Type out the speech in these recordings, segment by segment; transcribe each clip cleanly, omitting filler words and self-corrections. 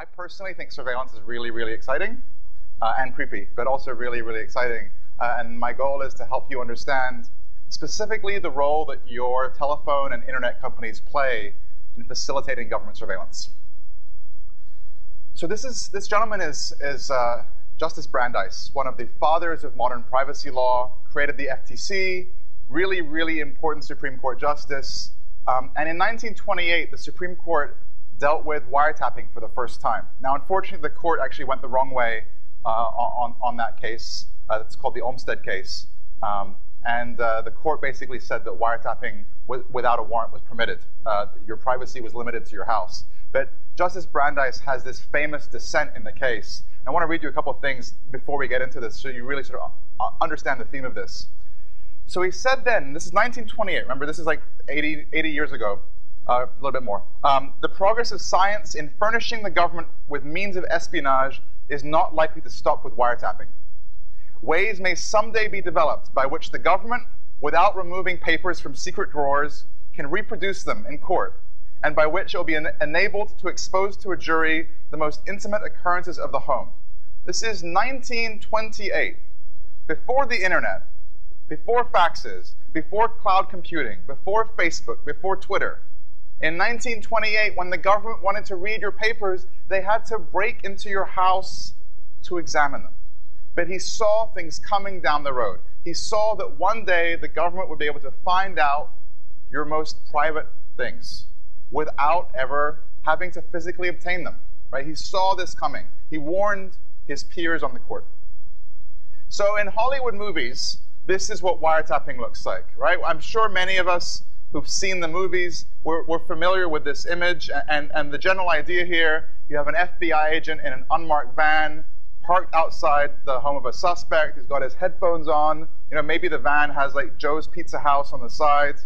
I personally think surveillance is really, really exciting and creepy, but also really, really exciting. And my goal is to help you understand specifically the role that your telephone and internet companies play in facilitating government surveillance. So this gentleman is Justice Brandeis, one of the fathers of modern privacy law, created the FTC, really, really important Supreme Court justice. And in 1928, the Supreme Court dealt with wiretapping for the first time. Now, unfortunately, the court actually went the wrong way on that case. It's called the Olmstead case. The court basically said that wiretapping without a warrant was permitted. Your privacy was limited to your house. But Justice Brandeis has this famous dissent in the case. I want to read you a couple of things before we get into this so you really sort of understand the theme of this. So he said then, this is 1928, remember this is like 80 years ago, a little bit more. The progress of science in furnishing the government with means of espionage is not likely to stop with wiretapping. Ways may someday be developed by which the government, without removing papers from secret drawers, can reproduce them in court, and by which it will be enabled to expose to a jury the most intimate occurrences of the home. This is 1928, before the internet, before faxes, before cloud computing, before Facebook, before Twitter. In 1928, when the government wanted to read your papers, they had to break into your house to examine them. But he saw things coming down the road. He saw that one day the government would be able to find out your most private things without ever having to physically obtain them, right? He saw this coming. He warned his peers on the court. So in Hollywood movies, this is what wiretapping looks like, right? I'm sure many of us who've seen the movies, we're familiar with this image, and the general idea here, you have an FBI agent in an unmarked van, parked outside the home of a suspect. He's got his headphones on. You know, maybe the van has like Joe's Pizza House on the side,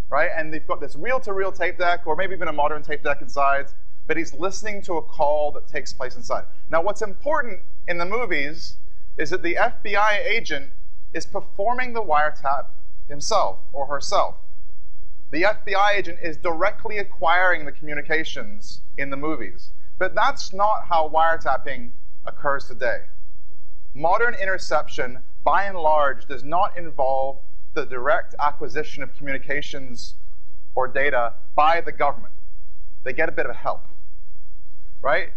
right? And they've got this reel-to-reel tape deck, or maybe even a modern tape deck inside, but he's listening to a call that takes place inside. Now, what's important in the movies is that the FBI agent is performing the wiretap himself or herself. The FBI agent is directly acquiring the communications in the movies. But that's not how wiretapping occurs today. Modern interception, by and large, does not involve the direct acquisition of communications or data by the government. They get a bit of help, right?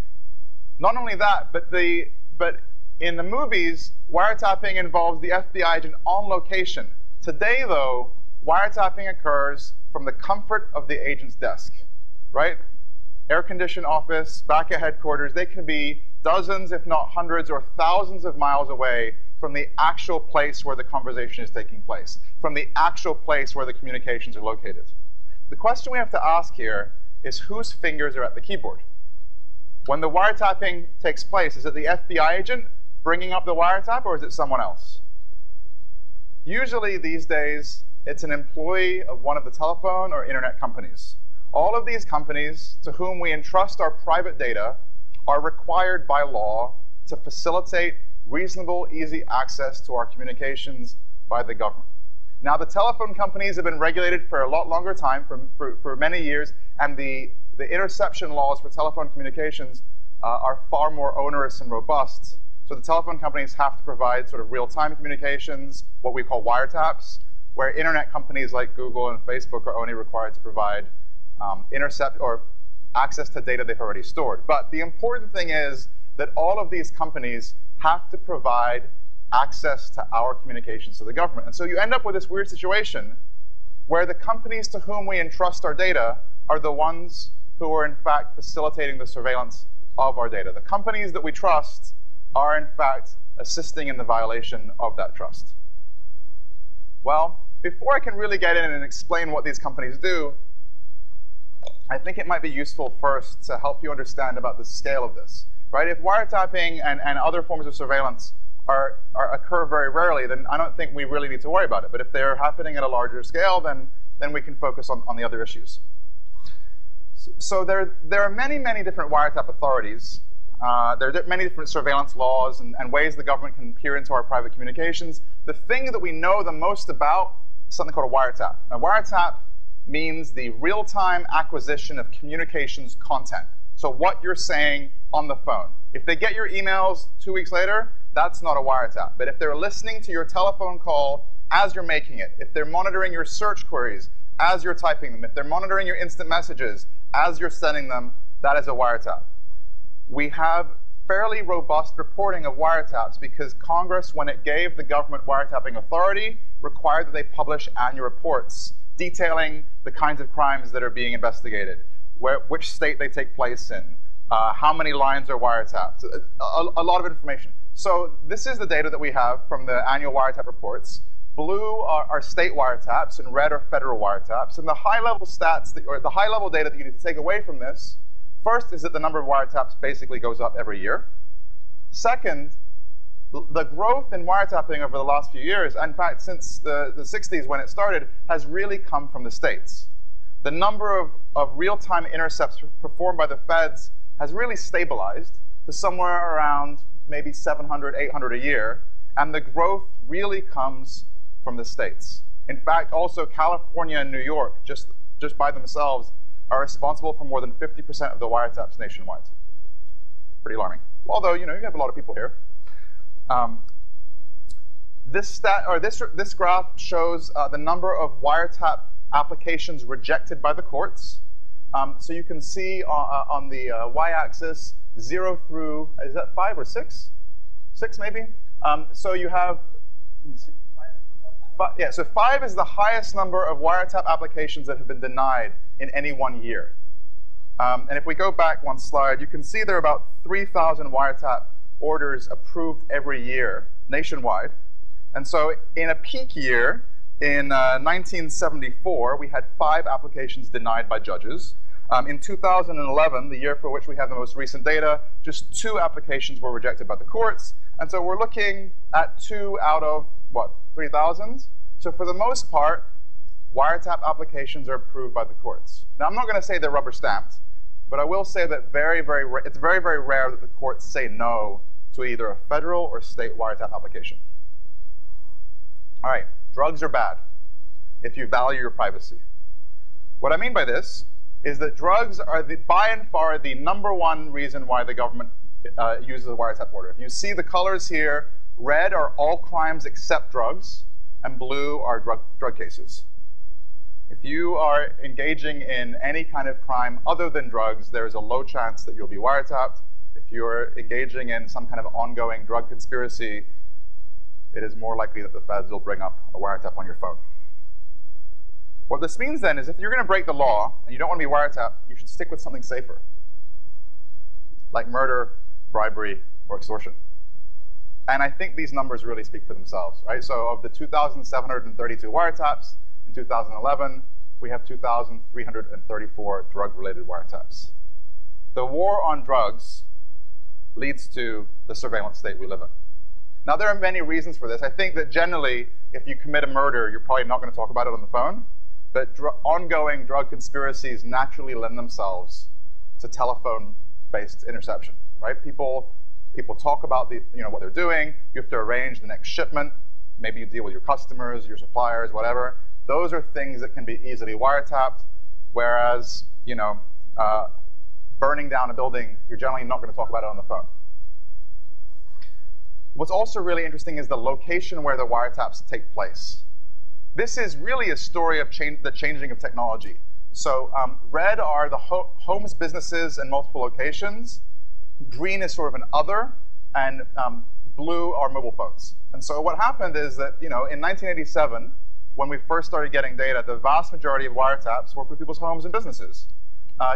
Not only that, but in the movies, wiretapping involves the FBI agent on location. Today, though, wiretapping occurs from the comfort of the agent's desk, right? Air-conditioned office, back at headquarters, they can be dozens, if not hundreds or thousands of miles away from the actual place where the conversation is taking place, from the actual place where the communications are located. The question we have to ask here is whose fingers are at the keyboard? When the wiretapping takes place, is it the FBI agent bringing up the wiretap, or is it someone else? Usually these days, it's an employee of one of the telephone or internet companies. All of these companies to whom we entrust our private data are required by law to facilitate reasonable, easy access to our communications by the government. Now, the telephone companies have been regulated for a lot longer time, for many years, and the interception laws for telephone communications are far more onerous and robust. So the telephone companies have to provide sort of real-time communications, what we call wiretaps, where internet companies like Google and Facebook are only required to provide intercept or access to data they've already stored. But the important thing is that all of these companies have to provide access to our communications to the government. And so you end up with this weird situation where the companies to whom we entrust our data are the ones who are in fact facilitating the surveillance of our data. The companies that we trust are in fact assisting in the violation of that trust. Well, before I can really get in and explain what these companies do, I think it might be useful first to help you understand about the scale of this, right? If wiretapping and other forms of surveillance occur very rarely, then I don't think we really need to worry about it. But if they're happening at a larger scale, then we can focus on the other issues. So there are many, many different wiretap authorities. There are many different surveillance laws and ways the government can peer into our private communications. The thing that we know the most about is something called a wiretap. Now, wiretap means the real-time acquisition of communications content. So what you're saying on the phone. If they get your emails 2 weeks later, that's not a wiretap. But if they're listening to your telephone call as you're making it, if they're monitoring your search queries as you're typing them, if they're monitoring your instant messages as you're sending them, that is a wiretap. We have fairly robust reporting of wiretaps because Congress, when it gave the government wiretapping authority, required that they publish annual reports detailing the kinds of crimes that are being investigated, which state they take place in, how many lines are wiretapped, a lot of information. So this is the data that we have from the annual wiretap reports. Blue are state wiretaps, and red are federal wiretaps. And the high-level stats, or the high-level data that you need to take away from this, first is that the number of wiretaps basically goes up every year. Second, the growth in wiretapping over the last few years, in fact, since the 60s when it started, has really come from the states. The number of real-time intercepts performed by the feds has really stabilized to somewhere around maybe 700, 800 a year, and the growth really comes from the states. In fact, also California and New York, just by themselves, are responsible for more than 50% of the wiretaps nationwide. Pretty alarming. Although, you have a lot of people here. This graph shows the number of wiretap applications rejected by the courts. So you can see on the y-axis 0 through, is that 5 or 6? 6 maybe? So you have, let me see. Yeah, so 5 is the highest number of wiretap applications that have been denied in any one year. And if we go back one slide, you can see there are about 3,000 wiretap orders approved every year nationwide. And so in a peak year, in 1974, we had 5 applications denied by judges. In 2011, the year for which we have the most recent data, just 2 applications were rejected by the courts. And so we're looking at 2 out of, what, 3,000? So for the most part, wiretap applications are approved by the courts. Now, I'm not going to say they're rubber stamped, but I will say that it's very, very rare that the courts say no to either a federal or state wiretap application. All right, drugs are bad if you value your privacy. What I mean by this is that drugs are by and far the #1 reason why the government uses a wiretap order. If you see the colors here, red are all crimes except drugs, and blue are drug cases. If you are engaging in any kind of crime other than drugs, there is a low chance that you'll be wiretapped. If you're engaging in some kind of ongoing drug conspiracy, it is more likely that the feds will bring up a wiretap on your phone. What this means then is if you're going to break the law and you don't want to be wiretapped, you should stick with something safer, like murder, bribery, or extortion. And I think these numbers really speak for themselves, right? So of the 2,732 wiretaps in 2011, we have 2,334 drug-related wiretaps. The war on drugs leads to the surveillance state we live in. Now, there are many reasons for this. I think that generally, if you commit a murder, you're probably not going to talk about it on the phone. But ongoing drug conspiracies naturally lend themselves to telephone-based interception, right? People talk about what they're doing. You have to arrange the next shipment. Maybe you deal with your customers, your suppliers, whatever. Those are things that can be easily wiretapped. Whereas, burning down a building, you're generally not going to talk about it on the phone. What's also really interesting is the location where the wiretaps take place. This is really a story of the changing of technology. So red are the homes, businesses, and multiple locations. Green is sort of an other, and blue are mobile phones. And so what happened is that, in 1987, when we first started getting data, the vast majority of wiretaps were for people's homes and businesses.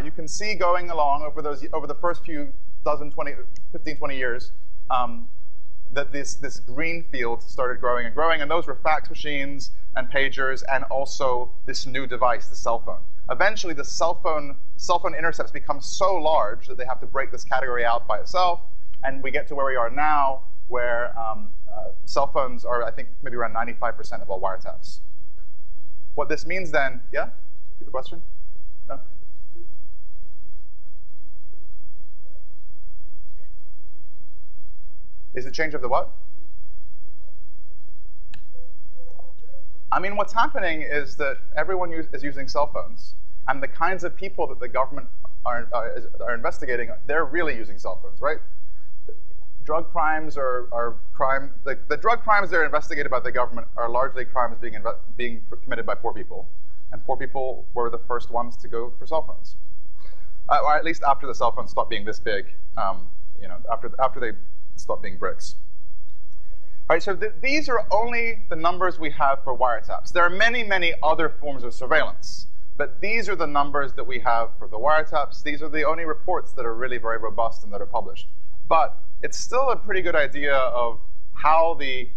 You can see going along over the first few 15, 20 years, that this green field started growing and growing, and those were fax machines and pagers, and also this new device, the cell phone. Eventually, the cell phone intercepts become so large that they have to break this category out by itself, and we get to where we are now, where cell phones are, I think, maybe around 95% of all wiretaps. What this means then, yeah? You have a question? No? Is the change of the what? I mean, what's happening is that everyone is using cell phones, and the kinds of people that the government are investigating, they're really using cell phones, right? Drug crimes are crime. The drug crimes that are investigated by the government are largely crimes being committed by poor people, and poor people were the first ones to go for cell phones, or at least after the cell phones stopped being this big. After they stopped being bricks. All right, so these are only the numbers we have for wiretaps. There are many, many other forms of surveillance, but these are the numbers that we have for the wiretaps. These are the only reports that are really very robust and that are published. But it's still a pretty good idea of how the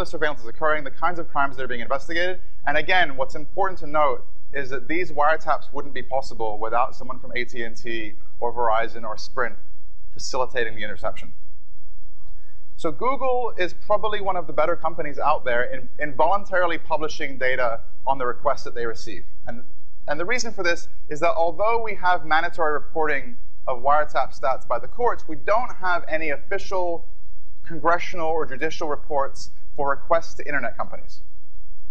surveillance is occurring, the kinds of crimes that are being investigated. And again, what's important to note is that these wiretaps wouldn't be possible without someone from AT&T or Verizon or Sprint facilitating the interception. So Google is probably one of the better companies out there in voluntarily publishing data on the requests that they receive. And the reason for this is that although we have mandatory reporting of wiretap stats by the courts, we don't have any official congressional or judicial reports for requests to internet companies.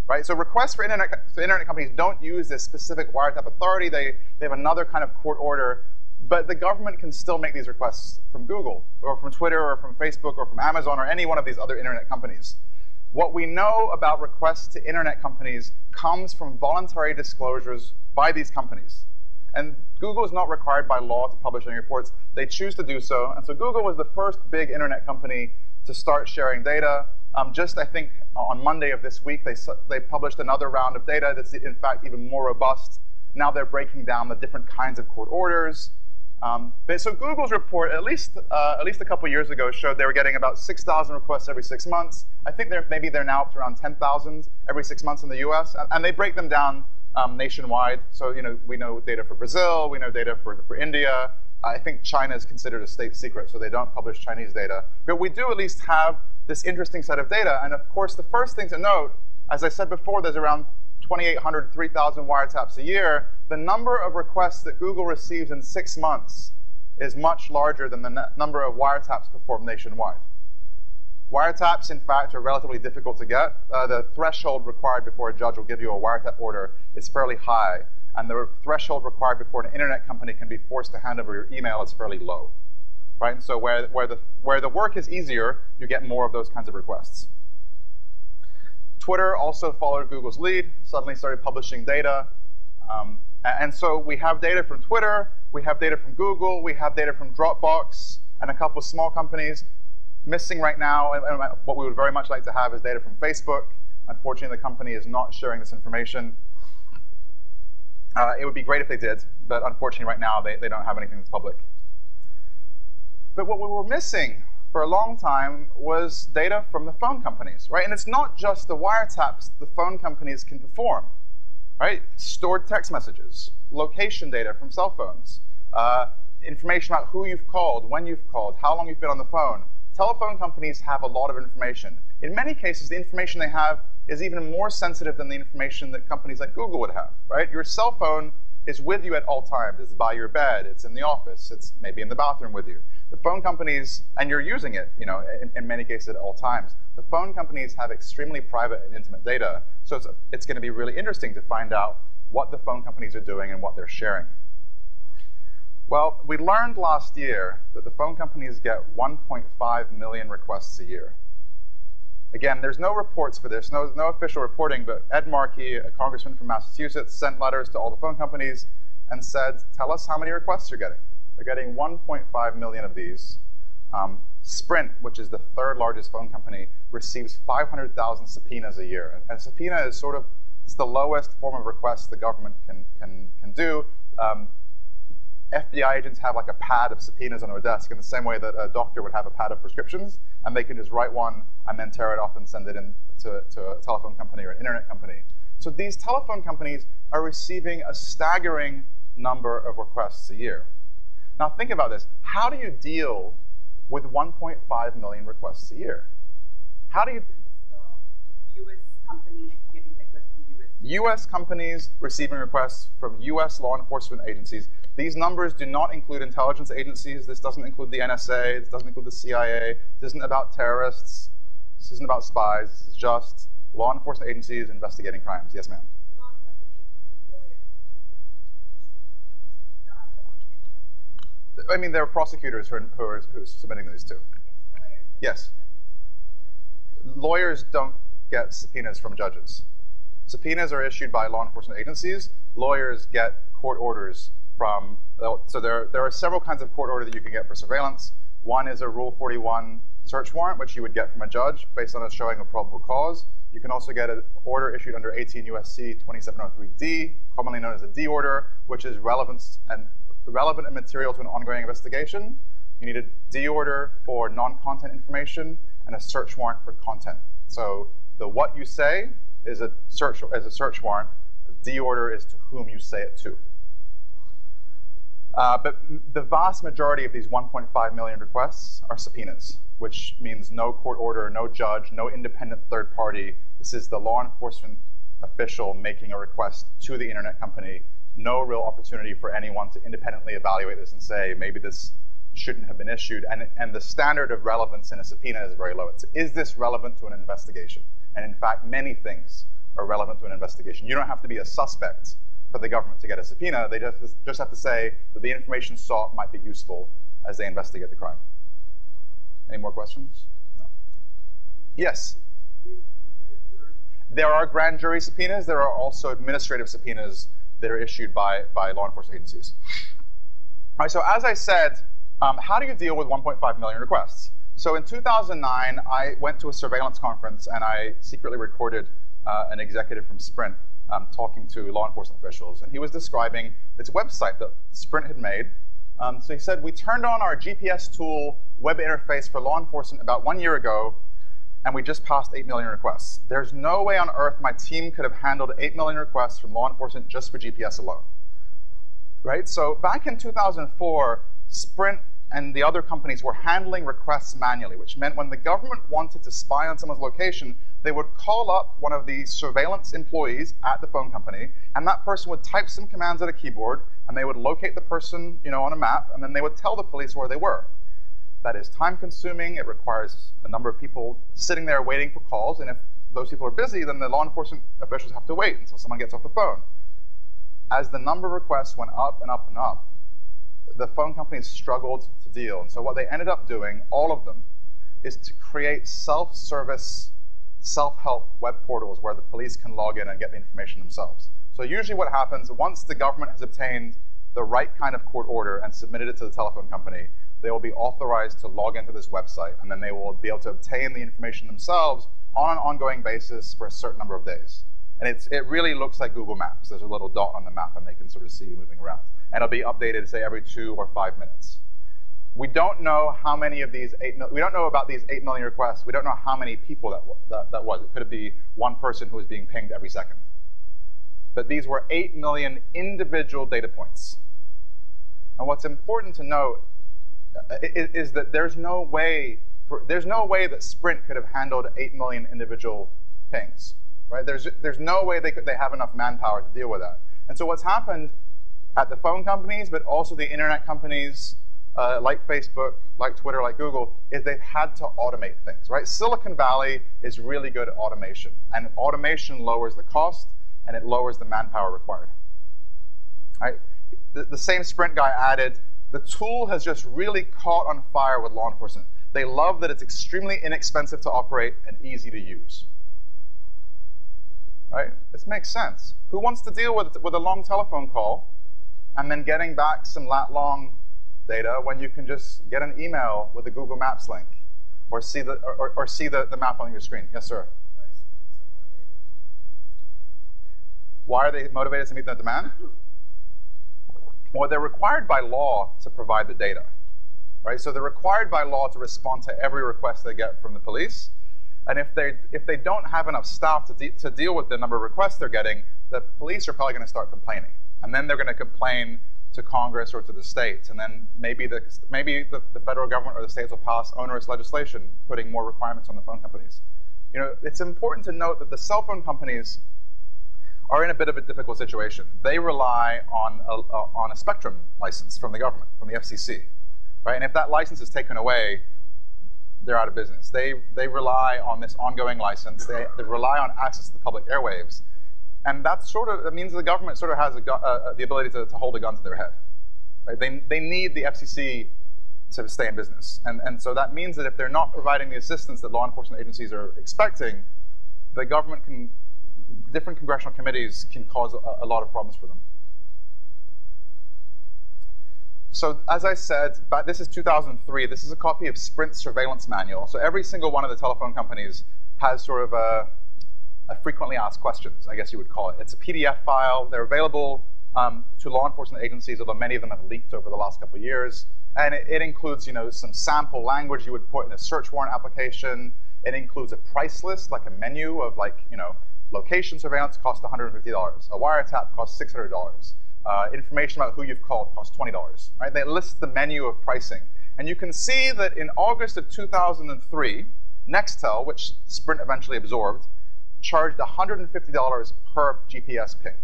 Right? So requests for internet companies don't use this specific wiretap authority. They have another kind of court order. But the government can still make these requests from Google, or from Twitter, or from Facebook, or from Amazon, or any one of these other internet companies. What we know about requests to internet companies comes from voluntary disclosures by these companies. And Google is not required by law to publish any reports. They choose to do so. And so Google was the first big internet company to start sharing data. Just, I think, on Monday of this week, they published another round of data that's, in fact, even more robust. Now they're breaking down the different kinds of court orders. So Google's report, at least a couple years ago, showed they were getting about 6,000 requests every 6 months. I think maybe they're now up to around 10,000 every 6 months in the US. And they break them down nationwide. So we know data for Brazil, we know data for India. I think China is considered a state secret, so they don't publish Chinese data. But we do at least have this interesting set of data. And of course, the first thing to note, as I said before, there's around 2,800 to 3,000 wiretaps a year. The number of requests that Google receives in 6 months is much larger than the number of wiretaps performed nationwide. Wiretaps, in fact, are relatively difficult to get. The threshold required before a judge will give you a wiretap order is fairly high, and the threshold required before an internet company can be forced to hand over your email is fairly low. Right? And so where the work is easier, you get more of those kinds of requests. Twitter also followed Google's lead, suddenly started publishing data. And so we have data from Twitter, we have data from Google, we have data from Dropbox, and a couple of small companies. Missing right now, and what we would very much like to have, is data from Facebook. Unfortunately, the company is not sharing this information. It would be great if they did, but unfortunately right now they don't have anything that's public. But what we were missing for a long time was data from the phone companies, right? And it's not just the wiretaps the phone companies can perform, right? Stored text messages, location data from cell phones, information about who you've called, when you've called, how long you've been on the phone. Telephone companies have a lot of information. In many cases, the information they have is even more sensitive than the information that companies like Google would have, right? Your cell phone is with you at all times. It's by your bed, it's in the office, it's maybe in the bathroom with you. The phone companies, and you're using it, in many cases at all times. The phone companies have extremely private and intimate data, so it's going to be really interesting to find out what the phone companies are doing and what they're sharing. Well, we learned last year that the phone companies get 1.5 million requests a year. Again, there's no reports for this, no official reporting, but Ed Markey, a congressman from Massachusetts, sent letters to all the phone companies and said, tell us how many requests you're getting. They're getting 1.5 million of these. Sprint, which is the third largest phone company, receives 500,000 subpoenas a year. And a subpoena is it's the lowest form of request the government can do. FBI agents have like a pad of subpoenas on their desk in the same way that a doctor would have a pad of prescriptions, and they can just write one and then tear it off and send it in to a telephone company or an internet company. So these telephone companies are receiving a staggering number of requests a year. Now think about this. How do you deal with 1.5 million requests a year? How do you... U.S. companies getting requests from U.S. companies receiving requests from U.S. law enforcement agencies. These numbers do not include intelligence agencies. This doesn't include the NSA. This doesn't include the CIA. This isn't about terrorists. This isn't about spies. This is just law enforcement agencies investigating crimes. Yes, ma'am? law enforcement agencies, lawyers, I mean, there are prosecutors who are submitting these too. Yes. Lawyers don't get subpoenas from judges. Subpoenas are issued by law enforcement agencies. Lawyers get court orders from, so there are several kinds of court order that you can get for surveillance. One is a Rule 41 search warrant, which you would get from a judge based on a showing of probable cause. You can also get an order issued under 18 U.S.C. 2703D, commonly known as a D order, which is relevant and material to an ongoing investigation. You need a D order for non-content information and a search warrant for content. So the what you say is a search warrant. A D order is to whom you say it to. But the vast majority of these 1.5 million requests are subpoenas, which means no court order, no judge, no independent third party. This is the law enforcement official making a request to the internet company. No real opportunity for anyone to independently evaluate this and say, maybe this shouldn't have been issued. And the standard of relevance in a subpoena is very low. Is this relevant to an investigation? And in fact, many things are relevant to an investigation. You don't have to be a suspect for the government to get a subpoena. They just have to say that the information sought might be useful as they investigate the crime. Any more questions? No. Yes? There are grand jury subpoenas. There are also administrative subpoenas that are issued by law enforcement agencies. All right, so as I said, how do you deal with 1.5 million requests? So in 2009, I went to a surveillance conference and I secretly recorded an executive from Sprint talking to law enforcement officials. And he was describing this website that Sprint had made. So he said, we turned on our GPS tool web interface for law enforcement about 1 year ago, and we just passed 8 million requests. There's no way on earth my team could have handled 8 million requests from law enforcement just for GPS alone. Right? So back in 2004, Sprint and the other companies were handling requests manually, which meant when the government wanted to spy on someone's location, they would call up one of the surveillance employees at the phone company, and that person would type some commands at a keyboard, and they would locate the person, on a map, and then they would tell the police where they were. That is time-consuming. It requires a number of people sitting there waiting for calls, and if those people are busy, then the law enforcement officials have to wait until someone gets off the phone. As the number of requests went up and up and up, the phone companies struggled to deal. And so what they ended up doing, all of them, is to create self-service, self-help web portals where the police can log in and get the information themselves. So usually what happens, once the government has obtained the right kind of court order and submitted it to the telephone company, they will be authorized to log into this website, and then they will be able to obtain the information themselves on an ongoing basis for a certain number of days. And it really looks like Google Maps. There's a little dot on the map, and they can sort of see you moving around. And it'll be updated, say, every 2 or 5 minutes. We don't know how many of these we don't know about these 8 million requests. We don't know how many people that was. It could be one person who was being pinged every second. But these were 8 million individual data points. And what's important to note is that there's no way that Sprint could have handled 8 million individual pings. Right? There's no way they have enough manpower to deal with that. And so what's happened at the phone companies, but also the internet companies like Facebook, like Twitter, like Google, is they've had to automate things. Right? Silicon Valley is really good at automation, and automation lowers the cost and it lowers the manpower required. Right? The same Sprint guy added, the tool has just really caught on fire with law enforcement. They love that it's extremely inexpensive to operate and easy to use. Right? This makes sense. Who wants to deal with a long telephone call and then getting back some lat-long data when you can just get an email with a Google Maps link or see the map on your screen? Yes, sir. Why are they motivated to meet that demand? Well, they're required by law to provide the data. Right? So they're required by law to respond to every request they get from the police. And if they don't have enough staff to deal with the number of requests they're getting, the police are probably going to start complaining. And then they're going to complain to Congress or to the states. And then maybe the federal government or the states will pass onerous legislation putting more requirements on the phone companies. It's important to note that the cell phone companies are in a bit of a difficult situation. They rely on a spectrum license from the government, from the FCC. Right? And if that license is taken away, they're out of business. They rely on this ongoing license. They rely on access to the public airwaves. And that means the government sort of has the ability to hold a gun to their head. Right? They need the FCC to stay in business. And so that means that if they're not providing the assistance that law enforcement agencies are expecting, the government can, different congressional committees can cause a lot of problems for them. So as I said, this is 2003. This is a copy of Sprint's surveillance manual. So every single one of the telephone companies has sort of a frequently asked questions, I guess you would call it. It's a PDF file. They're available to law enforcement agencies, although many of them have leaked over the last couple of years. And it includes, some sample language you would put in a search warrant application. It includes a price list, like a menu of location surveillance costs $150. A wiretap costs $600. Information about who you've called costs $20. Right? They list the menu of pricing. And you can see that in August of 2003, Nextel, which Sprint eventually absorbed, charged $150 per GPS ping.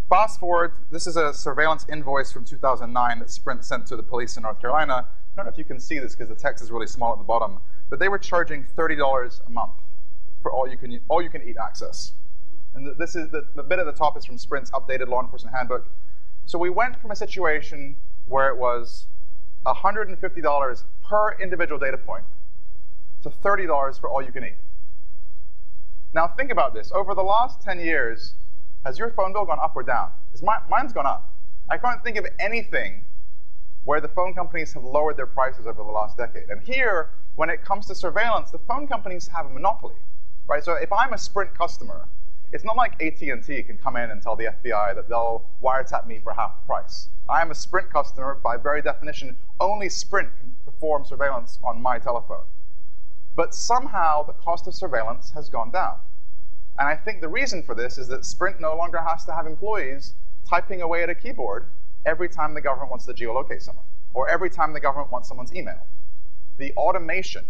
Fast forward, this is a surveillance invoice from 2009 that Sprint sent to the police in North Carolina. I don't know if you can see this because the text is really small at the bottom, but they were charging $30 a month for all you can eat access. And this is the bit at the top is from Sprint's updated law enforcement handbook. So we went from a situation where it was $150 per individual data point to $30 for all you can eat. Now think about this. Over the last 10 years, has your phone bill gone up or down? Because mine's gone up. I can't think of anything where the phone companies have lowered their prices over the last decade. And here, when it comes to surveillance, the phone companies have a monopoly, right? So if I'm a Sprint customer, it's not like AT&T can come in and tell the FBI that they'll wiretap me for half the price. I am a Sprint customer. By very definition, only Sprint can perform surveillance on my telephone. But somehow, the cost of surveillance has gone down. And I think the reason for this is that Sprint no longer has to have employees typing away at a keyboard every time the government wants to geolocate someone, or every time the government wants someone's email. The automation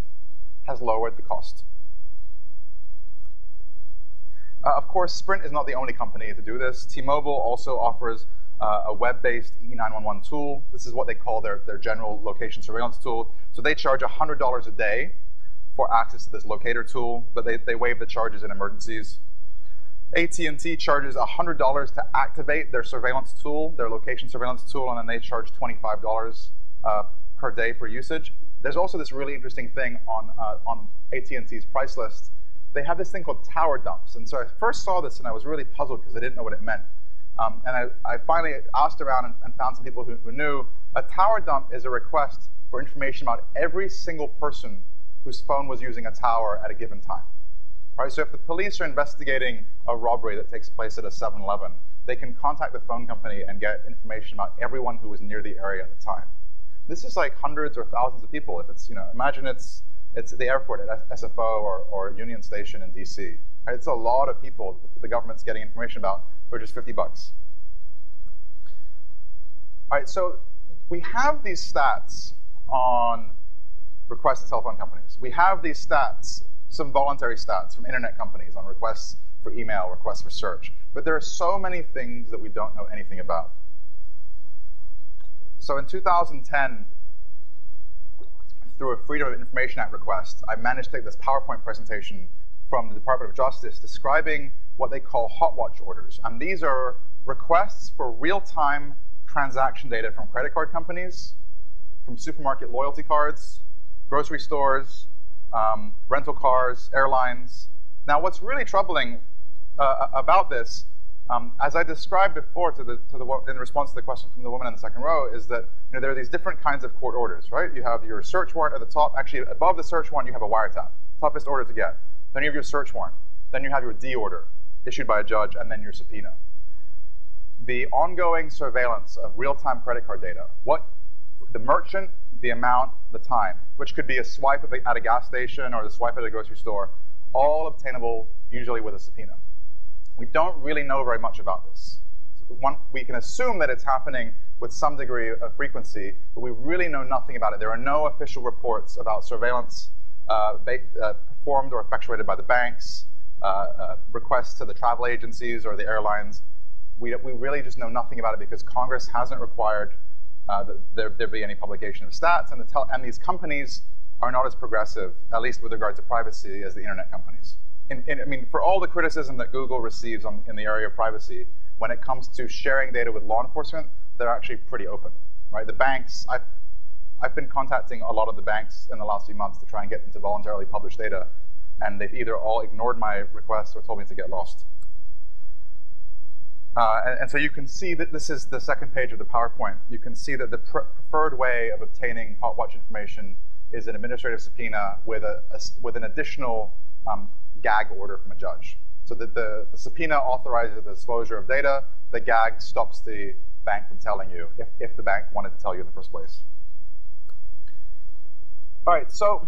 has lowered the cost. Of course, Sprint is not the only company to do this. T-Mobile also offers a web-based E911 tool. This is what they call their general location surveillance tool. So they charge $100 a day for access to this locator tool, but they waive the charges in emergencies. AT&T charges $100 to activate their surveillance tool, their location surveillance tool, and then they charge $25 per day for usage. There's also this really interesting thing on AT&T's price list. They have this thing called tower dumps. And so I first saw this and I was really puzzled because I didn't know what it meant. And I finally asked around and found some people who knew. A tower dump is a request for information about every single person whose phone was using a tower at a given time. Right? So if the police are investigating a robbery that takes place at a 7-Eleven, they can contact the phone company and get information about everyone who was near the area at the time. This is like hundreds or thousands of people. If it's, imagine it's the airport at SFO or Union Station in DC. Right? It's a lot of people the government's getting information about for just $50. All right, so we have these stats on requests to telephone companies. We have these stats, some voluntary stats from internet companies on requests for email, requests for search. But there are so many things that we don't know anything about. So in 2010, through a Freedom of Information Act request, I managed to take this PowerPoint presentation from the Department of Justice describing what they call hot watch orders. And these are requests for real-time transaction data from credit card companies, from supermarket loyalty cards, grocery stores, rental cars, airlines. Now, what's really troubling about this, as I described before in response to the question from the woman in the second row, is that there are these different kinds of court orders, right? You have your search warrant at the top. Actually, above the search warrant, you have a wiretap, toughest order to get. Then you have your search warrant. Then you have your D order, issued by a judge, and then your subpoena. The ongoing surveillance of real-time credit card data, the merchant, the amount, the time, which could be a swipe at a gas station or the swipe at a grocery store, all obtainable usually with a subpoena. We don't really know very much about this. We can assume that it's happening with some degree of frequency, but we really know nothing about it. There are no official reports about surveillance performed or effectuated by the banks, requests to the travel agencies or the airlines. We really just know nothing about it because Congress hasn't required that there be any publication of stats, and these companies are not as progressive, at least with regard to privacy, as the internet companies. I mean, for all the criticism that Google receives in the area of privacy, when it comes to sharing data with law enforcement, they're actually pretty open, right? The banks, I've been contacting a lot of the banks in the last few months to try and get them to voluntarily publish data, and they've either all ignored my requests or told me to get lost. And so you can see that this is the second page of the PowerPoint. You can see that the preferred way of obtaining hot watch information is an administrative subpoena with an additional gag order from a judge. So that the subpoena authorizes the disclosure of data, the gag stops the bank from telling you, if the bank wanted to tell you in the first place. All right, so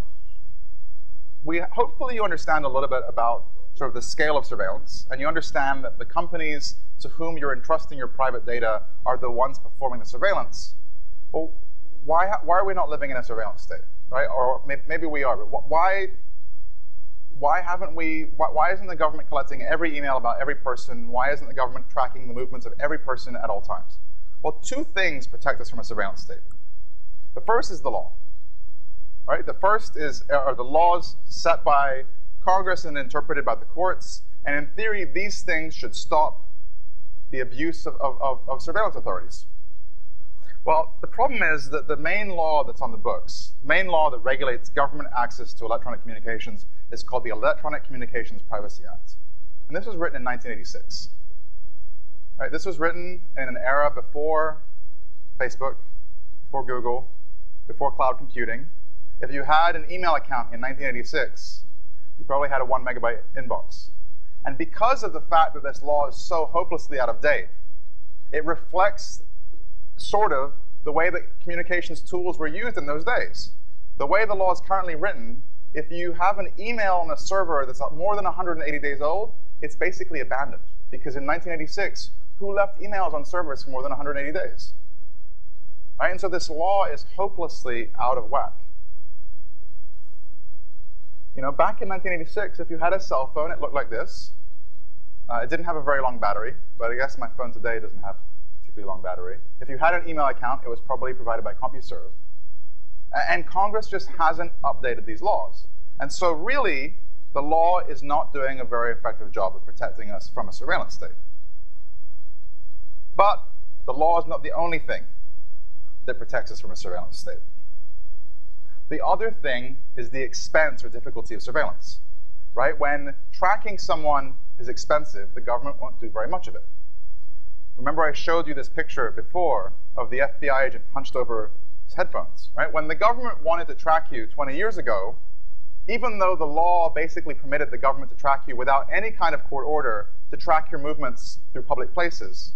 hopefully you understand a little bit about sort of the scale of surveillance, and you understand that the companies to whom you're entrusting your private data are the ones performing the surveillance. Well, why are we not living in a surveillance state, right? Or maybe we are, but why isn't the government collecting every email about every person? Why isn't the government tracking the movements of every person at all times? Well, two things protect us from a surveillance state. The first is the law, right? The first are the laws set by Congress and interpreted by the courts, and in theory, these things should stop the abuse of surveillance authorities. Well, the problem is that the main law that's on the books, the main law that regulates government access to electronic communications, is called the Electronic Communications Privacy Act. And this was written in 1986. Right, this was written in an era before Facebook, before Google, before cloud computing. If you had an email account in 1986, you probably had a 1 megabyte inbox. And because of the fact that this law is so hopelessly out of date, it reflects sort of the way that communications tools were used in those days. The way the law is currently written, if you have an email on a server that's more than 180 days old, it's basically abandoned. Because in 1986, who left emails on servers for more than 180 days? Right? And so this law is hopelessly out of whack. You know, back in 1986, if you had a cell phone, it looked like this. It didn't have a very long battery, but I guess my phone today doesn't have a particularly long battery. If you had an email account, it was probably provided by CompuServe. And Congress just hasn't updated these laws. And so really, the law is not doing a very effective job of protecting us from a surveillance state. But the law is not the only thing that protects us from a surveillance state. The other thing is the expense or difficulty of surveillance, right? When tracking someone is expensive, the government won't do very much of it. Remember I showed you this picture before of the FBI agent hunched over his headphones, right? When the government wanted to track you 20 years ago, even though the law basically permitted the government to track you without any kind of court order to track your movements through public places,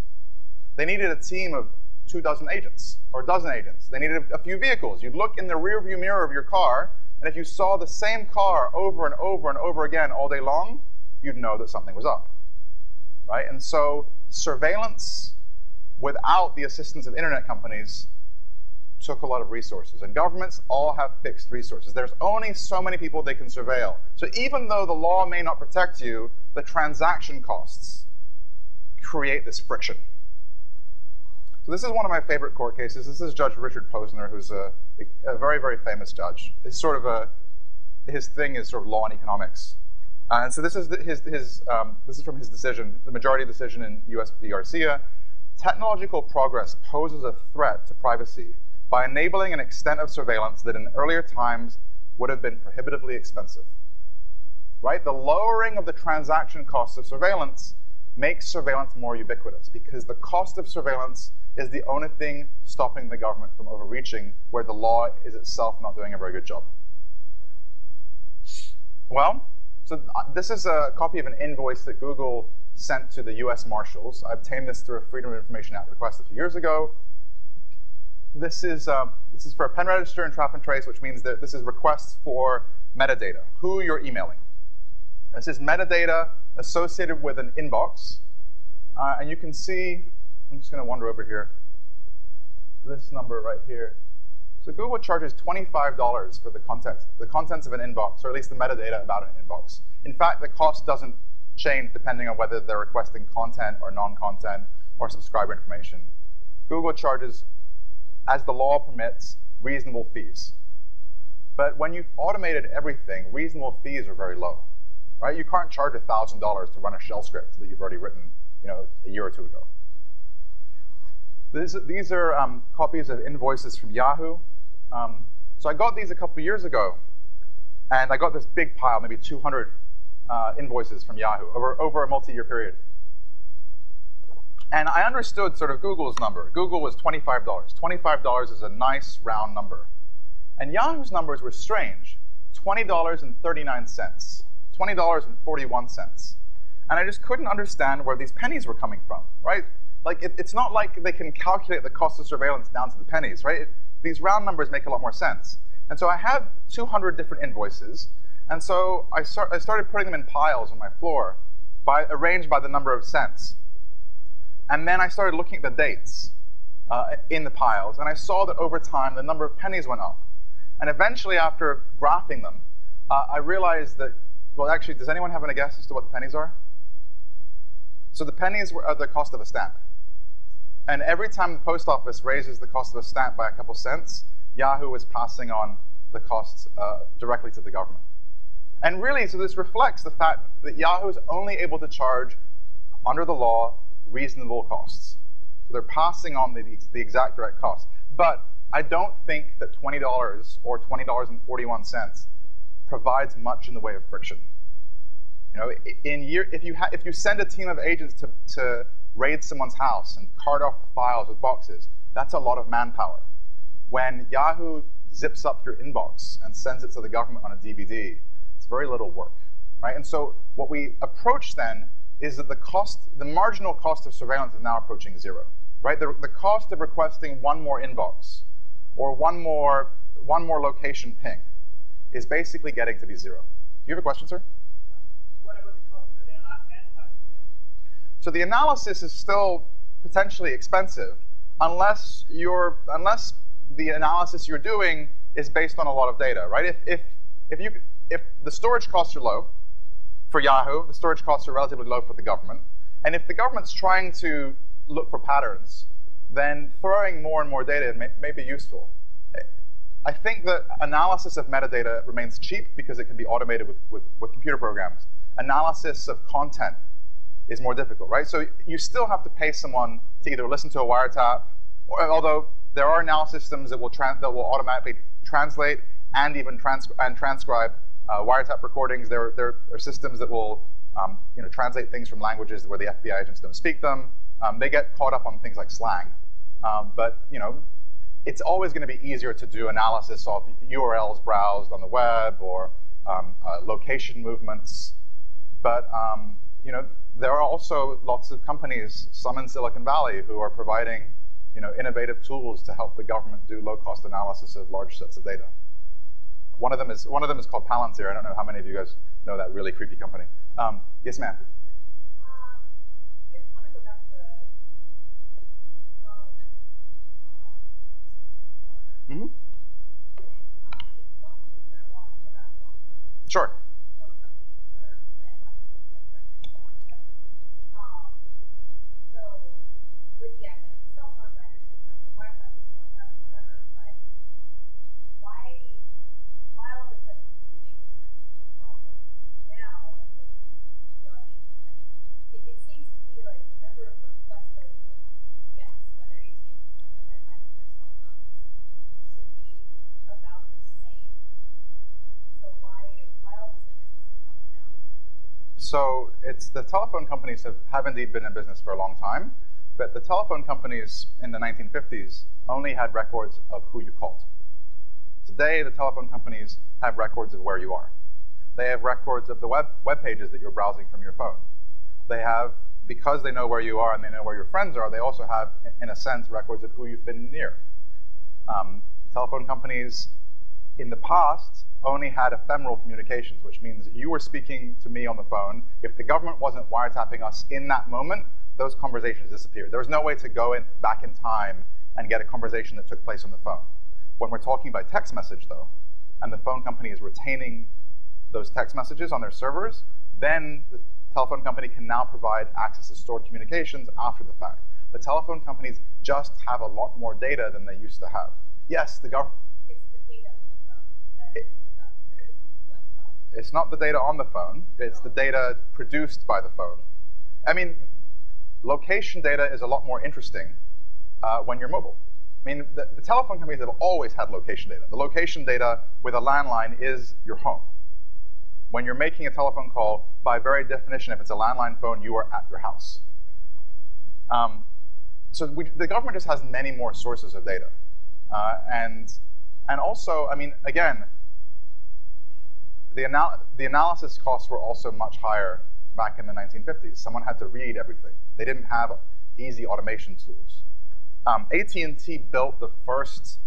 they needed a team of 24 agents, or a dozen agents. They needed a few vehicles. You'd look in the rearview mirror of your car, and if you saw the same car over and over and over again all day long, you'd know that something was up, right? And so surveillance without the assistance of internet companies took a lot of resources. And governments all have fixed resources. There's only so many people they can surveil. So even though the law may not protect you, the transaction costs create this friction. So this is one of my favorite court cases. This is Judge Richard Posner, who's a very, very famous judge. It's sort of his thing is sort of law and economics. And so this is this is from his decision, the majority decision in U.S. v. Garcia. Technological progress poses a threat to privacy by enabling an extent of surveillance that in earlier times would have been prohibitively expensive. Right? The lowering of the transaction costs of surveillance makes surveillance more ubiquitous because the cost of surveillance is the only thing stopping the government from overreaching where the law is itself not doing a very good job. Well, so this is a copy of an invoice that Google sent to the US Marshals. I obtained this through a Freedom of Information Act request a few years ago. This is for a pen register and trap and trace, which means that this is requests for metadata, who you're emailing. This is metadata associated with an inbox. And you can see, I'm just going to wander over here, this number right here. So Google charges $25 for the contents of an inbox, or at least the metadata about an inbox. In fact, the cost doesn't change depending on whether they're requesting content or non-content or subscriber information. Google charges, as the law permits, reasonable fees. But when you've automated everything, reasonable fees are very low. Right? You can't charge $1,000 to run a shell script that you've already written a year or two ago. These are copies of invoices from Yahoo. So I got these a couple years ago, and I got this big pile, maybe 200 invoices from Yahoo over a multi-year period. And I understood sort of Google's number. Google was $25. $25 is a nice round number. And Yahoo's numbers were strange. $20.39, $20.41. And I just couldn't understand where these pennies were coming from, right? Like, it's not like they can calculate the cost of surveillance down to the pennies, right? These round numbers make a lot more sense. And so I had 200 different invoices. And so I started putting them in piles on my floor, arranged by the number of cents. And then I started looking at the dates in the piles. And I saw that over time, the number of pennies went up. And eventually, after graphing them, I realized that, well, actually, does anyone have any guess as to what the pennies are? So the pennies are the cost of a stamp. And every time the post office raises the cost of a stamp by a couple cents, Yahoo is passing on the costs directly to the government. And really, so this reflects the fact that Yahoo is only able to charge, under the law, reasonable costs. So they're passing on the exact direct cost. But I don't think that $20 or $20.41 provides much in the way of friction. If you send a team of agents to raid someone's house and cart off the files with boxes, that's a lot of manpower. When Yahoo zips up your inbox and sends it to the government on a DVD, it's very little work, right? And so what we approach then is that the marginal cost of surveillance is now approaching zero, right? The cost of requesting one more inbox or one more location ping is basically getting to be zero. Do you have a question, sir? What about the cost of analyzing? So the analysis is still potentially expensive unless the analysis you're doing is based on a lot of data, right? If the storage costs are low for Yahoo, the storage costs are relatively low for the government, and if the government's trying to look for patterns, then throwing more and more data in may be useful. I think that analysis of metadata remains cheap because it can be automated with computer programs. Analysis of content is more difficult, right? So you still have to pay someone to either listen to a wiretap, although there are analysis systems that will automatically translate and even transcribe wiretap recordings. There are systems that will translate things from languages where the FBI agents don't speak them. They get caught up on things like slang. But it's always going to be easier to do analysis of URLs browsed on the web or location movements. But there are also lots of companies, some in Silicon Valley, who are providing innovative tools to help the government do low-cost analysis of large sets of data. One of them is called Palantir. I don't know how many of you guys know that really creepy company. Yes, ma'am. I just want to go back to the phone discussion more. Mm-hmm. Phone companies been around a long time. Sure. Phone companies for landlines and kept records and whatever. So with the advent of cell phones, I understand that the wiretaps is going up, whatever, but why all of a sudden do you think this is a problem now with the automation? I mean, it seems to me like the number of requests that a phone company gets, whether AT&T's done their landlines or their cell phones, should be about the same. So why all of a sudden is this a problem now? So the telephone companies have indeed been in business for a long time, but the telephone companies in the 1950s only had records of who you called. Today, the telephone companies have records of where you are. They have records of the web pages that you're browsing from your phone. They have, because they know where you are and they know where your friends are, they also have, in a sense, records of who you've been near. The telephone companies, in the past, only had ephemeral communications, which means you were speaking to me on the phone. If the government wasn't wiretapping us in that moment, those conversations disappeared. There was no way to go back in time and get a conversation that took place on the phone. When we're talking by text message, though, and the phone company is retaining those text messages on their servers, then the telephone company can now provide access to stored communications after the fact. The telephone companies just have a lot more data than they used to have. Yes, the government. It's the data on the phone that is what's causing it. It's not the data on the phone. It's the data produced by the phone. I mean, location data is a lot more interesting when you're mobile. I mean, the telephone companies have always had location data. The location data with a landline is your home. When you're making a telephone call, by very definition, if it's a landline phone, you are at your house. So the government just has many more sources of data. And also, I mean, again, the analysis costs were also much higher back in the 1950s. Someone had to read everything. They didn't have easy automation tools. AT&T built the first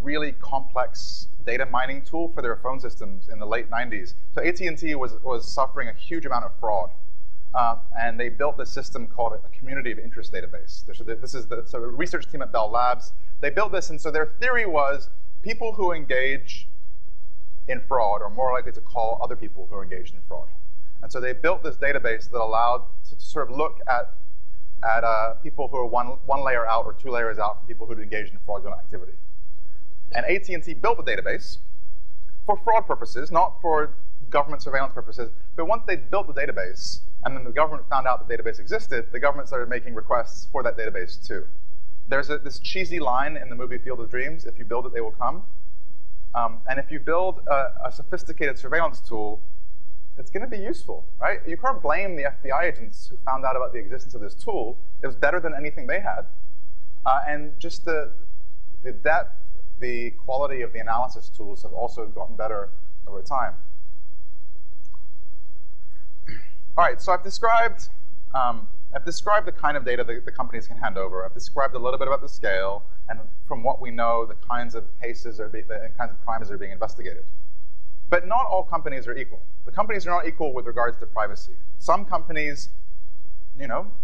really complex data mining tool for their phone systems in the late 90s. So AT&T was suffering a huge amount of fraud. And they built this system called a community of interest database. So a research team at Bell Labs, they built this, and so their theory was people who engage in fraud are more likely to call other people who are engaged in fraud. And so they built this database that allowed to sort of look at people who are one layer out or 2 layers out from people who had engaged in fraudulent activity. And AT&T built the database for fraud purposes, not for government surveillance purposes. But once they built the database, and then the government found out the database existed, the government started making requests for that database too. There's this cheesy line in the movie Field of Dreams, if you build it, they will come. And if you build a sophisticated surveillance tool, it's going to be useful, right? You can't blame the FBI agents who found out about the existence of this tool. It was better than anything they had. And just the depth, the quality of the analysis tools have also gotten better over time. All right, so I've described the kind of data the companies can hand over. I've described a little bit about the scale, and from what we know, the kinds of cases the kinds of crimes that are being investigated. But not all companies are equal. The companies are not equal with regards to privacy. Some companies,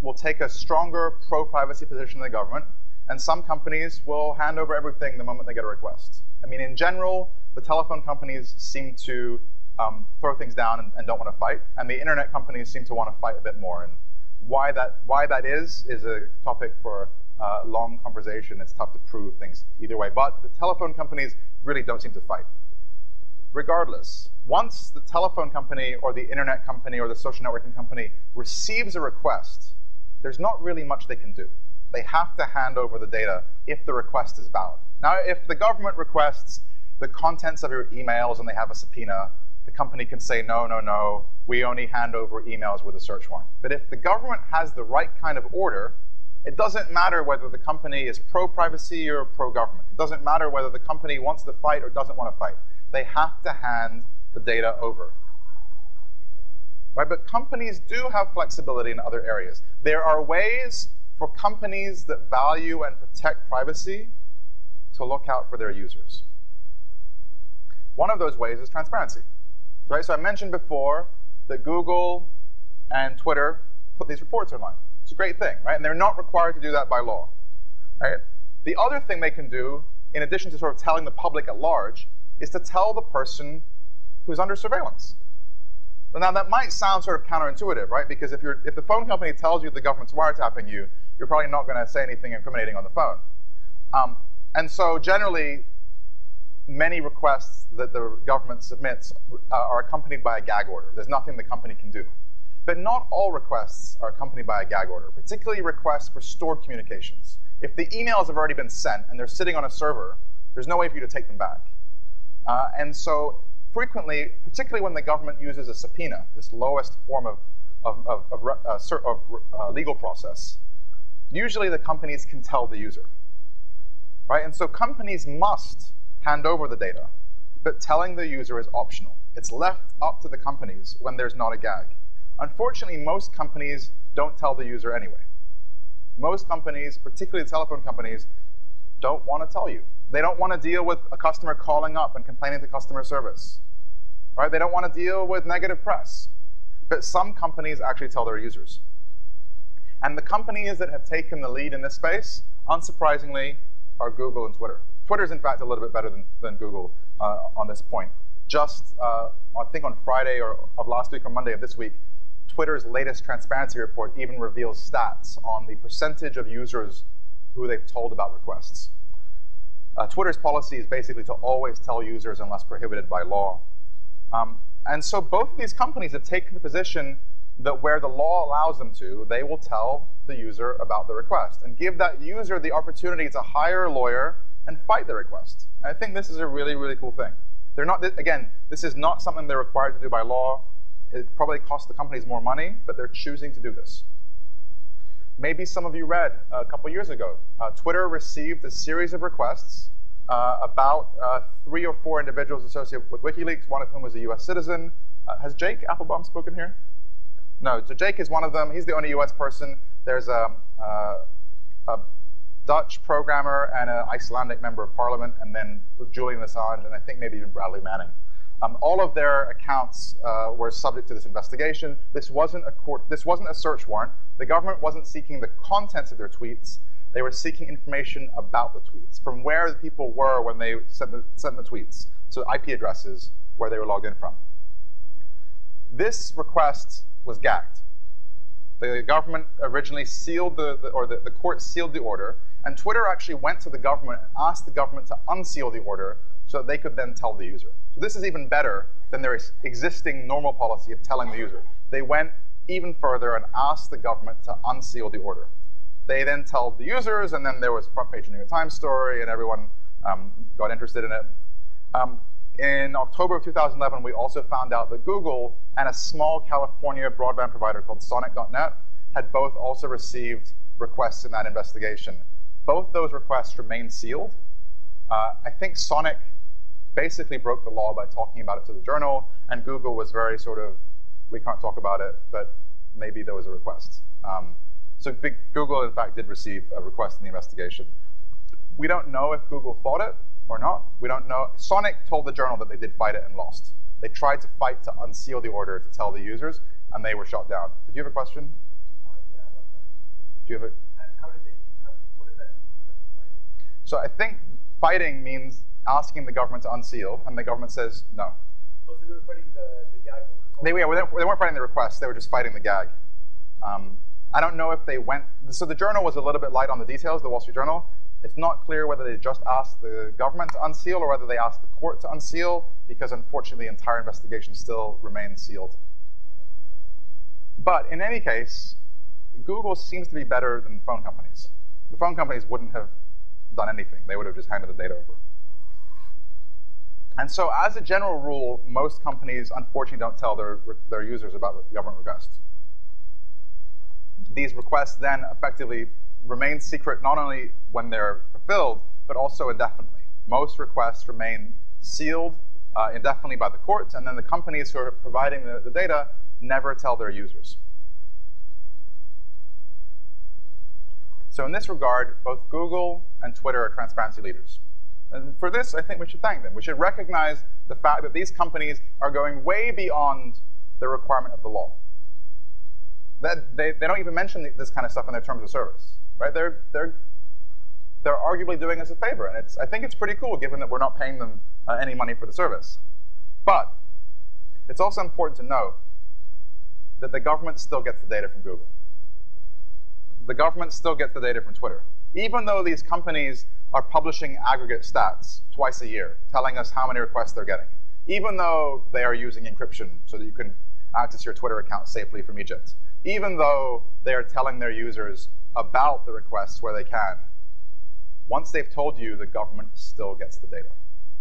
will take a stronger pro-privacy position than the government, and some companies will hand over everything the moment they get a request. I mean, in general, the telephone companies seem to throw things down and don't want to fight, and the internet companies seem to want to fight a bit more. And why that is a topic for a long conversation. It's tough to prove things either way, but the telephone companies really don't seem to fight. Regardless, once the telephone company or the internet company or the social networking company receives a request, there's not really much they can do. They have to hand over the data if the request is valid. Now, if the government requests the contents of your emails and they have a subpoena, the company can say, no, no, no, we only hand over emails with a search warrant. But if the government has the right kind of order, it doesn't matter whether the company is pro-privacy or pro-government. It doesn't matter whether the company wants to fight or doesn't want to fight. They have to hand the data over. Right? But companies do have flexibility in other areas. There are ways for companies that value and protect privacy to look out for their users. One of those ways is transparency. Right? So I mentioned before that Google and Twitter put these reports online. It's a great thing, right? And they're not required to do that by law. Right? The other thing they can do, in addition to sort of telling the public at large, is to tell the person who's under surveillance. Now that might sound sort of counterintuitive, right? Because if the phone company tells you the government's wiretapping you, you're probably not going to say anything incriminating on the phone. And so generally, many requests that the government submits are accompanied by a gag order. There's nothing the company can do. But not all requests are accompanied by a gag order, particularly requests for stored communications. If the emails have already been sent and they're sitting on a server, there's no way for you to take them back. And so frequently, particularly when the government uses a subpoena, this lowest form of legal process, usually the companies can tell the user. Right? And so companies must hand over the data, but telling the user is optional. It's left up to the companies when there's not a gag. Unfortunately, most companies don't tell the user anyway. Most companies, particularly the telephone companies, don't want to tell you. They don't want to deal with a customer calling up and complaining to customer service. Right? They don't want to deal with negative press. But some companies actually tell their users. And the companies that have taken the lead in this space, unsurprisingly, are Google and Twitter. Twitter's, in fact, a little bit better than Google on this point. Just, I think on Friday of last week or Monday of this week, Twitter's latest transparency report even reveals stats on the percentage of users who they've told about requests. Twitter's policy is basically to always tell users unless prohibited by law. And so both of these companies have taken the position that where the law allows them to, they will tell the user about the request and give that user the opportunity to hire a lawyer and fight the request. And I think this is a really, really cool thing. They're not, again, this is not something they're required to do by law. It probably costs the companies more money, but they're choosing to do this. Maybe some of you read a couple years ago, Twitter received a series of requests about 3 or 4 individuals associated with WikiLeaks, one of whom was a US citizen. Has Jake Applebaum spoken here? No, so Jake is one of them. He's the only US person. There's a Dutch programmer and an Icelandic member of parliament, and then Julian Assange, and I think maybe even Bradley Manning. All of their accounts were subject to this investigation. This wasn't a search warrant. The government wasn't seeking the contents of their tweets. They were seeking information about the tweets, from where the people were when they sent the tweets, so IP addresses where they were logged in from. This request was gagged. The government originally sealed the court sealed the order, and Twitter actually went to the government and asked the government to unseal the order so that they could then tell the user. So this is even better than their existing normal policy of telling the user. They went even further and asked the government to unseal the order. They then told the users, and then there was a front page New York Times story, and everyone got interested in it. In October of 2011, we also found out that Google and a small California broadband provider called Sonic.net had both also received requests in that investigation. Both those requests remain sealed. I think Sonic basically broke the law by talking about it to the journal, and Google was very sort of, we can't talk about it, but maybe there was a request. So Google, in fact, did receive a request in the investigation. We don't know if Google fought it or not. We don't know. Sonic told the journal that they did fight it and lost. They tried to fight to unseal the order to tell the users, and they were shot down. Did you have a question? Yeah, about that. Do you have a? What does that mean for them to fight? So I think fighting means asking the government to unseal, and the government says no. Oh, so they were fighting the gag order. They weren't fighting the request. They were just fighting the gag. I don't know if they went. So the journal was a little bit light on the details, the Wall Street Journal. It's not clear whether they just asked the government to unseal or whether they asked the court to unseal, because unfortunately the entire investigation still remains sealed. But in any case, Google seems to be better than phone companies. The phone companies wouldn't have done anything. They would have just handed the data over. And so as a general rule, most companies unfortunately don't tell their users about government requests. These requests then effectively remain secret not only when they're fulfilled, but also indefinitely. Most requests remain sealed indefinitely by the courts, and then the companies who are providing the data never tell their users. So in this regard, both Google and Twitter are transparency leaders. And for this, I think we should thank them. We should recognize the fact that these companies are going way beyond the requirement of the law. That they don't even mention this kind of stuff in their terms of service, right? They're arguably doing us a favor, and I think it's pretty cool, given that we're not paying them any money for the service. But it's also important to note that the government still gets the data from Google. The government still gets the data from Twitter. Even though these companies are publishing aggregate stats twice a year, telling us how many requests they're getting, even though they are using encryption so that you can access your Twitter account safely from Egypt, even though they are telling their users about the requests where they can, once they've told you, the government still gets the data.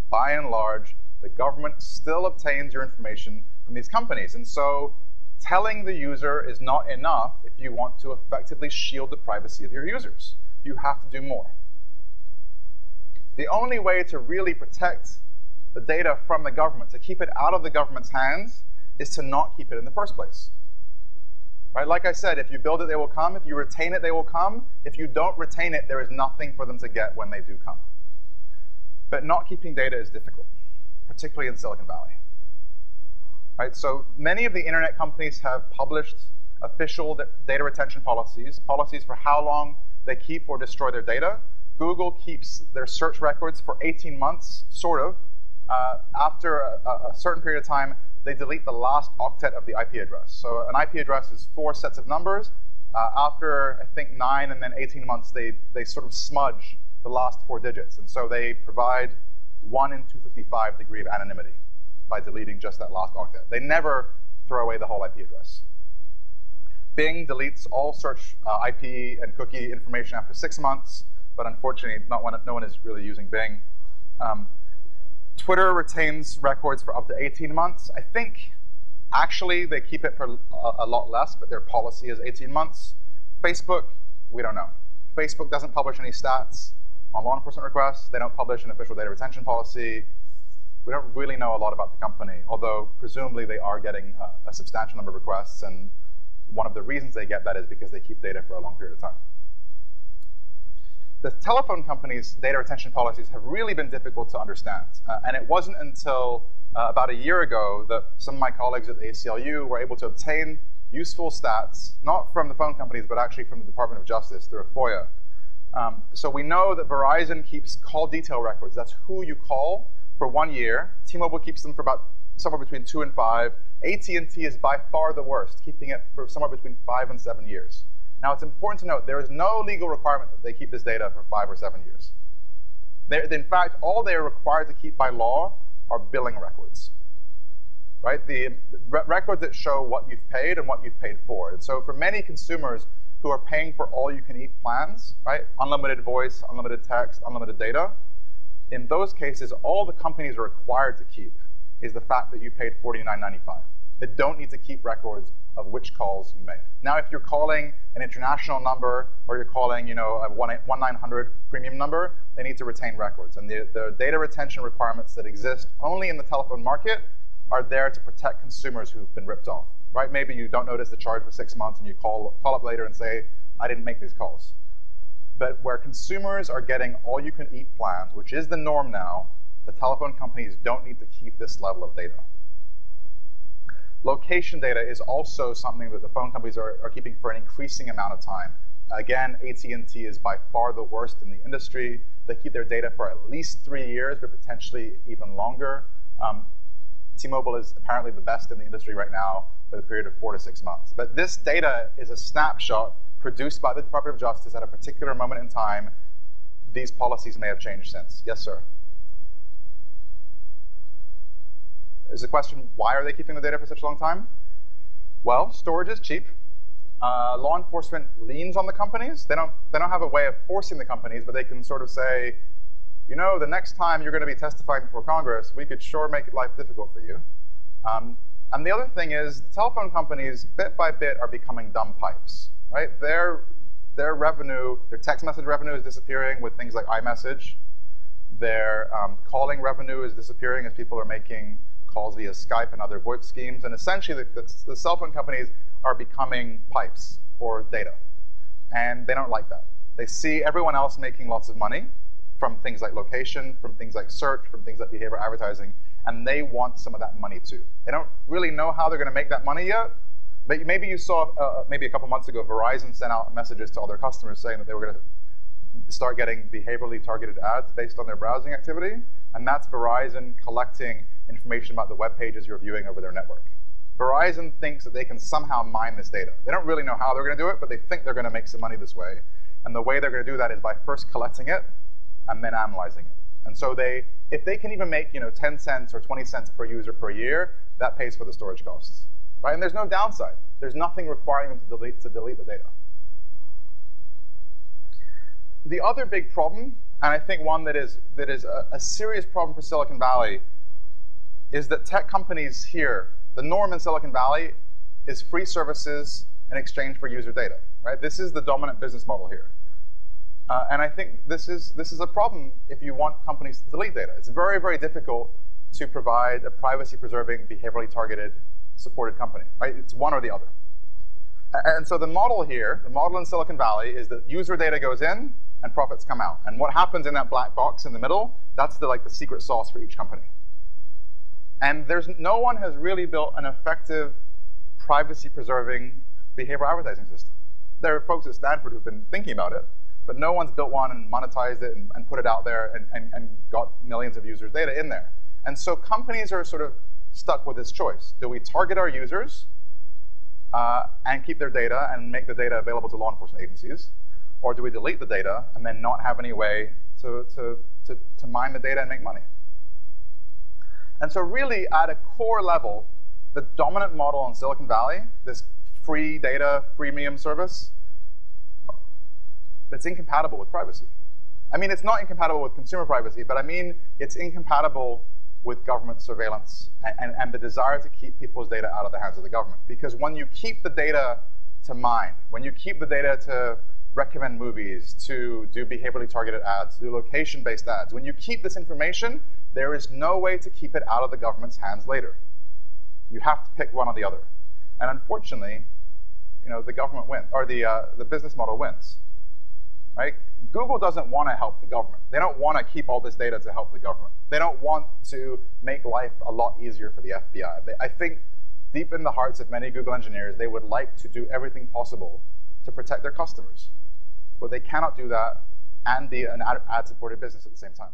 By and large, the government still obtains your information from these companies. And so telling the user is not enough if you want to effectively shield the privacy of your users. You have to do more. The only way to really protect the data from the government, to keep it out of the government's hands, is to not keep it in the first place. Right? Like I said, if you build it, they will come. If you retain it, they will come. If you don't retain it, there is nothing for them to get when they do come. But not keeping data is difficult, particularly in Silicon Valley. Right? So many of the internet companies have published official data retention policies for how long they keep or destroy their data. Google keeps their search records for 18 months, sort of. After a certain period of time, they delete the last octet of the IP address. So an IP address is 4 sets of numbers. After, I think, 9 and then 18 months, they sort of smudge the last 4 digits. And so they provide 1 in 255 degree of anonymity by deleting just that last octet. They never throw away the whole IP address. Bing deletes all search IP and cookie information after 6 months, but unfortunately, no one is really using Bing. Twitter retains records for up to 18 months. I think actually they keep it for a lot less, but their policy is 18 months. Facebook, we don't know. Facebook doesn't publish any stats on law enforcement requests. They don't publish an official data retention policy. We don't really know a lot about the company, although presumably they are getting a substantial number of requests, and one of the reasons they get that is because they keep data for a long period of time. The telephone companies' data retention policies have really been difficult to understand. And it wasn't until about a year ago that some of my colleagues at the ACLU were able to obtain useful stats, not from the phone companies, but actually from the Department of Justice through a FOIA. So we know that Verizon keeps call detail records. That's who you call for 1 year. T-Mobile keeps them for about somewhere between 2 and 5. AT&T is by far the worst, keeping it for somewhere between 5 and 7 years. Now, it's important to note there is no legal requirement that they keep this data for 5 or 7 years. In fact, all they are required to keep by law are billing records, right? The records that show what you've paid and what you've paid for. And so for many consumers who are paying for all-you-can-eat plans, right? Unlimited voice, unlimited text, unlimited data, in those cases, all the companies are required to keep is the fact that you paid $49.95. They don't need to keep records of which calls you made. Now, if you're calling an international number or you're calling, a 1-900 premium number, they need to retain records. And the data retention requirements that exist only in the telephone market are there to protect consumers who've been ripped off. Right? Maybe you don't notice the charge for 6 months and you call up later and say, I didn't make these calls. But where consumers are getting all-you-can-eat plans, which is the norm now, the telephone companies don't need to keep this level of data. Location data is also something that the phone companies are keeping for an increasing amount of time. Again, AT&T is by far the worst in the industry. They keep their data for at least 3 years, but potentially even longer. T-Mobile is apparently the best in the industry right now with a period of 4 to 6 months. But this data is a snapshot produced by the Department of Justice at a particular moment in time. These policies may have changed since. Yes, sir? Is the question, why are they keeping the data for such a long time? Well, storage is cheap. Law enforcement leans on the companies. They don't have a way of forcing the companies, but they can sort of say, the next time you're going to be testifying before Congress, we could sure make life difficult for you. And the other thing is, the telephone companies, bit by bit, are becoming dumb pipes, right? Their revenue, their text message revenue is disappearing with things like iMessage. Their calling revenue is disappearing as people are making calls via Skype and other VoIP schemes. And essentially, the cell phone companies are becoming pipes for data. And they don't like that. They see everyone else making lots of money from things like location, from things like search, from things like behavioral advertising, and they want some of that money too. They don't really know how they're going to make that money yet, but maybe you saw, maybe a couple months ago, Verizon sent out messages to all their customers saying that they were going to start getting behaviorally targeted ads based on their browsing activity, and that's Verizon collecting information about the web pages you're viewing over their network. Verizon thinks that they can somehow mine this data. They don't really know how they're going to do it, but they think they're going to make some money this way. And the way they're going to do that is by first collecting it and then analyzing it. And so if they can even make 10 cents or 20 cents per user per year, that pays for the storage costs. Right? And there's no downside. There's nothing requiring them to delete the data. The other big problem, and I think one that is a serious problem for Silicon Valley, is that tech companies here, the norm in Silicon Valley is free services in exchange for user data. Right? This is the dominant business model here. And I think this is a problem if you want companies to delete data. It's very, very difficult to provide a privacy-preserving, behaviorally targeted, supported company. Right? It's one or the other. And so the model here, the model in Silicon Valley, is that user data goes in and profits come out. And what happens in that black box in the middle, that's the secret sauce for each company. And no one has really built an effective, privacy-preserving behavioral advertising system. There are folks at Stanford who've been thinking about it, but no one's built one and monetized it and put it out there and got millions of users' data in there. And so companies are sort of stuck with this choice. Do we target our users and keep their data and make the data available to law enforcement agencies? Or do we delete the data and then not have any way to mine the data and make money? And so really, at a core level, the dominant model in Silicon Valley, this free data freemium service that's incompatible with privacy. I mean, it's not incompatible with consumer privacy, but I mean it's incompatible with government surveillance and the desire to keep people's data out of the hands of the government. Because when you keep the data to mine, when you keep the data to recommend movies, to do behaviorally targeted ads, to do location-based ads, when you keep this information, there is no way to keep it out of the government's hands later. You have to pick one or the other. And unfortunately, the government wins, or the business model wins. Right? Google doesn't want to help the government. They don't want to keep all this data to help the government. They don't want to make life a lot easier for the FBI. I think deep in the hearts of many Google engineers, they would like to do everything possible to protect their customers. But they cannot do that and be an ad-supported business at the same time.